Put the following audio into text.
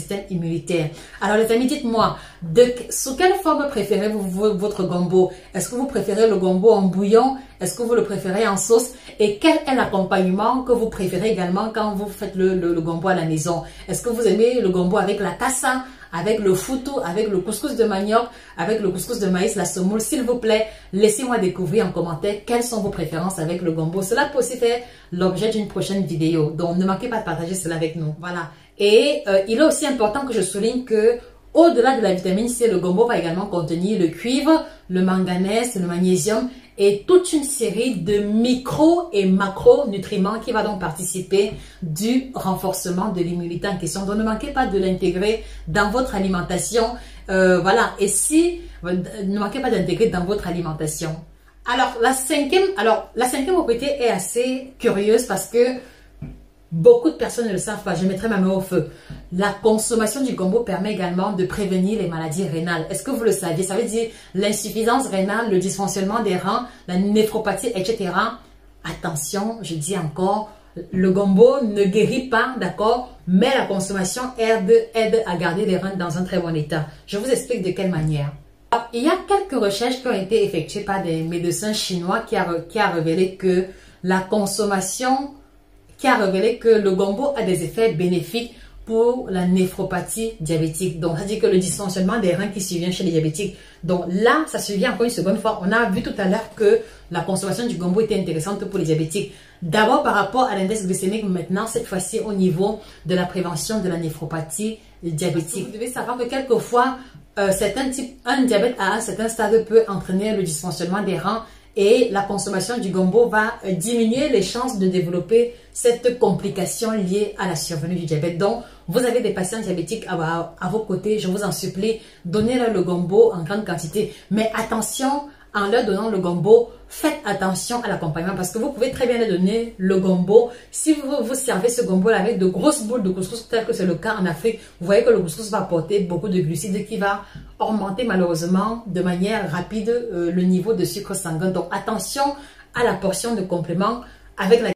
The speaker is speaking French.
système immunitaire. Alors les amis, dites-moi, sous quelle forme préférez-vous votre gombo? Est-ce que vous préférez le gombo en bouillon? Est-ce que vous le préférez en sauce? Et quel est l'accompagnement que vous préférez également quand vous faites le gombo à la maison? Est-ce que vous aimez le gombo avec la tassa, avec le foutou, avec le couscous de manioc, avec le couscous de maïs, la semoule? S'il vous plaît, laissez-moi découvrir en commentaire quelles sont vos préférences avec le gombo. Cela peut aussi faire l'objet d'une prochaine vidéo. Donc, ne manquez pas de partager cela avec nous. Voilà. Et il est aussi important que je souligne que au-delà de la vitamine C, le gombo va également contenir le cuivre, le manganèse, le magnésium et toute une série de micro et macronutriments qui va donc participer du renforcement de l'immunité en question. Donc ne manquez pas de l'intégrer dans votre alimentation. Voilà. Et si ne manquez pas d'intégrer dans votre alimentation. Alors la cinquième propriété est assez curieuse parce que beaucoup de personnes ne le savent pas. Je mettrai ma main au feu. La consommation du gombo permet également de prévenir les maladies rénales. Est-ce que vous le saviez? Ça veut dire l'insuffisance rénale, le dysfonctionnement des reins, la néphropathie, etc. Attention, je dis encore, le gombo ne guérit pas, d'accord? Mais la consommation aide à garder les reins dans un très bon état. Je vous explique de quelle manière. Alors, il y a quelques recherches qui ont été effectuées par des médecins chinois qui a révélé que la consommation a révélé que le gombo a des effets bénéfiques pour la néphropathie diabétique. Donc, ça dit que le dysfonctionnement des reins qui survient chez les diabétiques. Donc là, ça survient encore une seconde fois. On a vu tout à l'heure que la consommation du gombo était intéressante pour les diabétiques. D'abord par rapport à l'index glycémique, maintenant, cette fois-ci au niveau de la prévention de la néphropathie diabétique. Vous devez savoir que quelquefois, un diabète à un certain stade peut entraîner le dysfonctionnement des reins. Et la consommation du gombo va diminuer les chances de développer cette complication liée à la survenue du diabète. Donc, vous avez des patients diabétiques à vos côtés, je vous en supplie, donnez-leur le gombo en grande quantité. Mais attention, en leur donnant le gombo, faites attention à l'accompagnement parce que vous pouvez très bien leur donner le gombo. Si vous servez ce gombo avec de grosses boules de couscous, tel que c'est le cas en Afrique, vous voyez que le couscous va apporter beaucoup de glucides qui va augmenter malheureusement de manière rapide le niveau de sucre sanguin. Donc attention à la portion de complément avec la